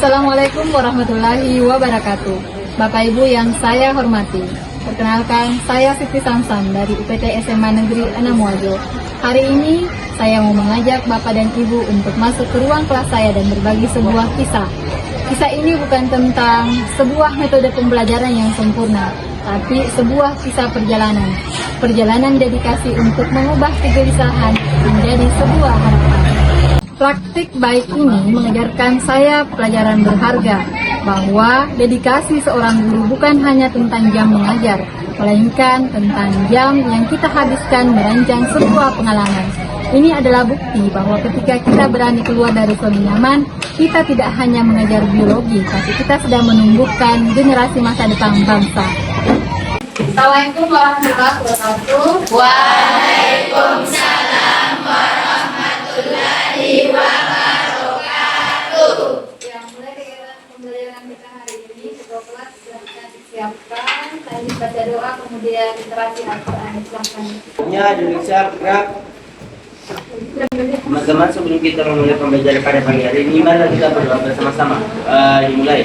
Assalamualaikum warahmatullahi wabarakatuh. Bapak Ibu yang saya hormati, perkenalkan saya Siti Samsam dari UPT SMA Negeri Anamuajo. Hari ini saya mau mengajak Bapak dan Ibu untuk masuk ke ruang kelas saya dan berbagi sebuah kisah. Kisah ini bukan tentang sebuah metode pembelajaran yang sempurna, tapi sebuah kisah perjalanan. Perjalanan dedikasi untuk mengubah kegelisahan menjadi sebuah harapan. Praktik baik ini mengajarkan saya pelajaran berharga, bahwa dedikasi seorang guru bukan hanya tentang jam mengajar, melainkan tentang jam yang kita habiskan merancang sebuah pengalaman. Ini adalah bukti bahwa ketika kita berani keluar dari zona nyaman, kita tidak hanya mengajar biologi, tapi kita sedang menumbuhkan generasi masa depan bangsa. Assalamualaikum warahmatullahi wabarakatuh. Waalaikumsalam warahmatullahi wabarakatuh. Yang mulai kegiatan pembelajaran kita hari ini, ketua kelas sudah kita disiapkan. Saya baca doa, kemudian literasi Al-Quran. Silakan. Indonesia gerak. Teman-teman, sebelum kita memulai pembelajaran pada pagi hari ini, mari kita berdoa bersama-sama. Dimulai.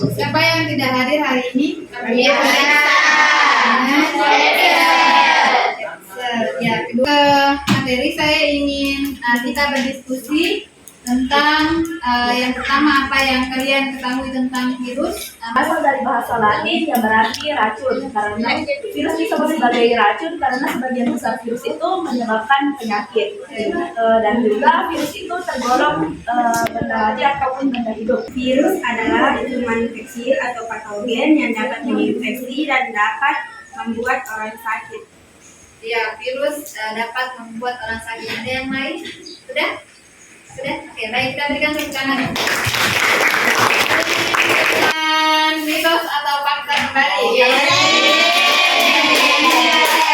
Siapa yang tidak hadir hari ini? Ya, kedua materi saya ingin kita berdiskusi tentang yang pertama, apa yang kalian ketahui tentang virus. Berasal dari bahasa Latin yang berarti racun, karena virus disebut sebagai racun karena sebagian besar virus itu menyebabkan penyakit, dan juga virus itu tergolong benda mati ataupun benda hidup. Virus adalah kuman kecil atau patogen yang dapat menginfeksi dan dapat membuat orang sakit. Ya, virus dapat membuat orang sakit. Ada yang lain? Sudah? Sudah? Oke, baik, kita berikan tepuk tangan. Mitos atau fakta kembali.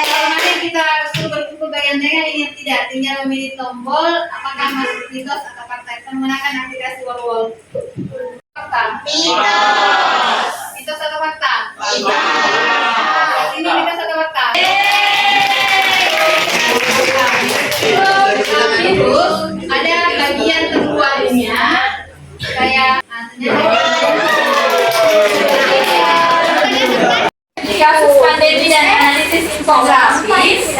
Kemarin kita suruh berkumpul bagian tengah, ini tidak, tinggal memilih tombol apakah masuk mitos atau fakta. Kita menggunakan aplikasi Wall. Fakta. Mitos atau fakta? Ini mitos atau fakta? Virus ada bagian terluarnya kayak kasus pandemi dan analisis infografis.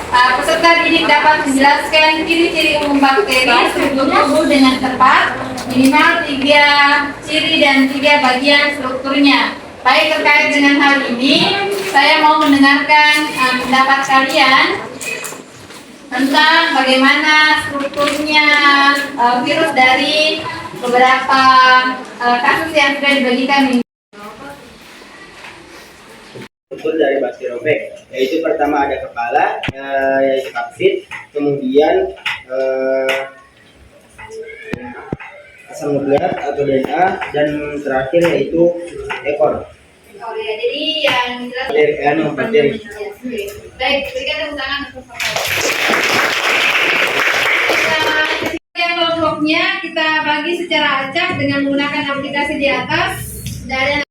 Peserta didik dapat menjelaskan ciri-ciri umum bakteri struktur tubuh dengan tepat, minimal 3 ciri dan 3 bagian strukturnya. Baik, terkait dengan hal ini, saya mau mendengarkan pendapat kalian tentang bagaimana strukturnya virus dari beberapa kasus yang sudah dibagikan ini. Struktur dari bakteriofag, yaitu pertama ada kepala, yaitu kapsid, kemudian asam nukleat atau DNA, dan terakhir yaitu ekor. Oh ya, jadi yang jelas Bakteri. Baik, berikan tepuk tangan untuk kelompoknya kita bagi secara acak dengan menggunakan aplikasi di atas. Dari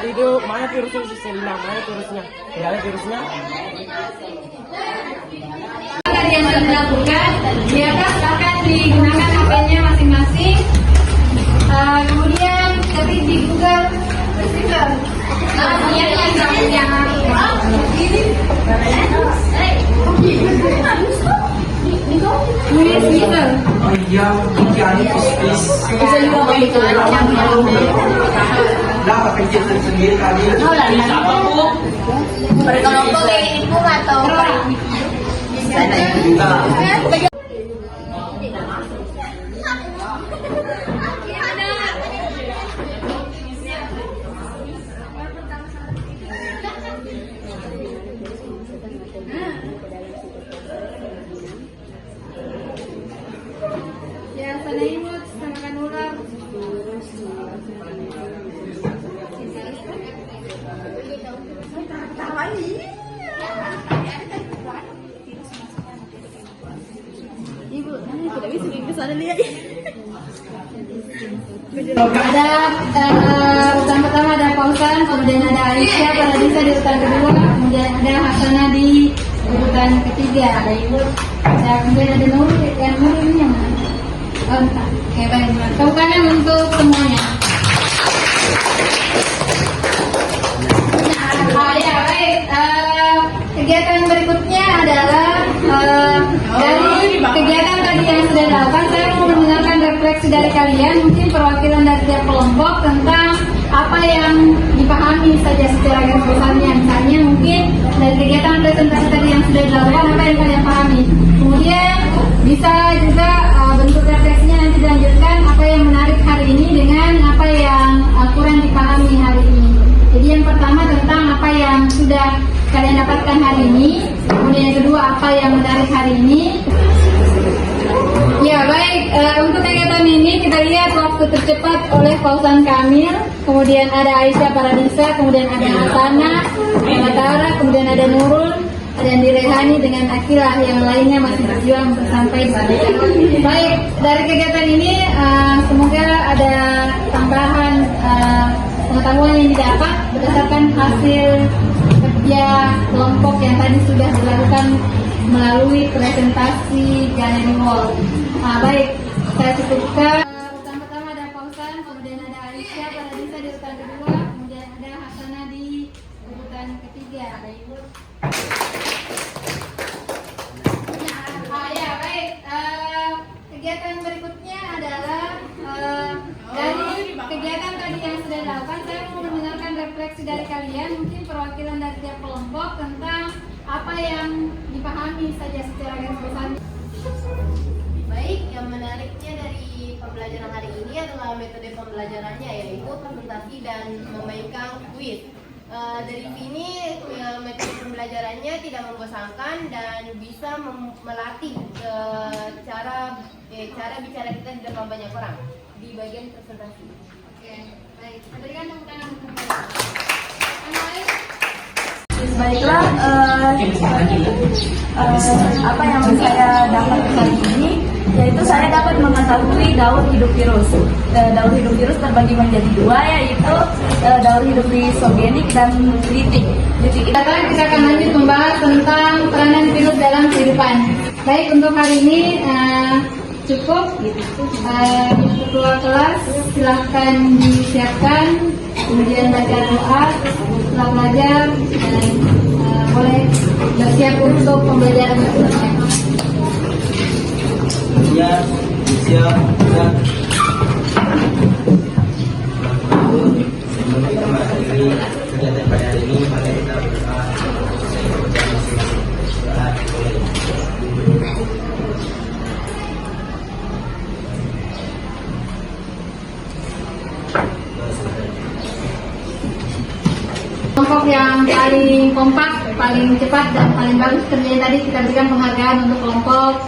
Tadi itu mana virusnya saya bilang, mana virusnya? Tidak ada virusnya. Tadi yang sudah dilakukan, di atas akan digunakan HP-nya masing-masing. Kemudian ketik di Google Speaker. Oh iya, ini Bisa juga pakai dapat pencet sendiri tadi. Berkelompok kayak itu atau ya sana imut samakan ular. Ibu, tidak bisa ke sana lihat. Ada urutan pertama ada Pausan, kemudian ada Aisyah, Paradisa di urutan kedua, kemudian ada Hasanah di urutan ketiga, ada Ibu, kemudian ada Nurul, yang Nurul ini yang mana? Oh, entah. Oke, baik. Tepuk tangan untuk semuanya. Ya, baik. Kegiatan berikutnya adalah dari kegiatan tadi yang sudah dilakukan, saya mau mendengarkan refleksi dari kalian, mungkin perwakilan dari tiap kelompok tentang apa yang dipahami saja secara garis besarnya. Misalnya mungkin dari kegiatan presentasi tadi yang sudah dilakukan, apa yang kalian pahami. Kemudian bisa juga bentuk refleksinya nanti dilanjutkan apa yang menarik hari ini dengan apa yang kurang dipahami hari ini. Jadi yang pertama tentang apa yang sudah kalian dapatkan hari ini, kemudian yang kedua apa yang menarik hari ini. Ya baik, untuk kegiatan ini kita lihat waktu tercepat oleh Pausan Kamil, kemudian ada Aisyah Paradisa, kemudian ada Hasanah, Tara, kemudian ada Nurul, ada Andi Rehani dengan Akilah, yang lainnya masih berjuang untuk sampai di sana. Baik, dari kegiatan ini semoga ada tambahan pengetahuan yang didapat berdasarkan hasil kerja kelompok yang tadi sudah dilakukan melalui presentasi Gallery Wall. Baik, saya cukupkan. Urutan pertama ada Pausan, kemudian ada Aisyah, Paradisa di urutan kedua, kemudian ada Hasanah di urutan ketiga. Baik, ya baik. Kegiatan berikutnya adalah dari kegiatan tadi yang sudah dilakukan, saya mau mendengarkan refleksi dari kalian, mungkin perwakilan dari tiap kelompok tentang apa yang dipahami saja secara garis besar. Baik, yang menariknya dari pembelajaran hari ini adalah metode pembelajarannya, yaitu presentasi dan memainkan kuis. Dari sini metode pembelajarannya tidak membosankan dan bisa melatih cara bicara kita di depan banyak orang di bagian presentasi. Oke, baik. Berikan tepuk tangan untuk mereka. Yang lain? Baiklah, apa yang saya dapat hari ini, yaitu saya dapat mengetahui daur hidup virus. Daur hidup virus terbagi menjadi dua, yaitu daur hidup isogenik dan litik. Sekarang kita akan lanjut membahas tentang peranan virus dalam kehidupan. Baik, untuk hari ini cukup. Ketua kelas silahkan disiapkan, kemudian baca doa setelah belajar dan boleh bersiap untuk pembelajaran berikutnya. Ya, siap. Sebelum kita mengakhiri kegiatan pada hari ini, mari kita berdoa. Kelompok yang paling kompak, paling cepat dan paling bagus kerjanya tadi kita berikan penghargaan untuk kelompok.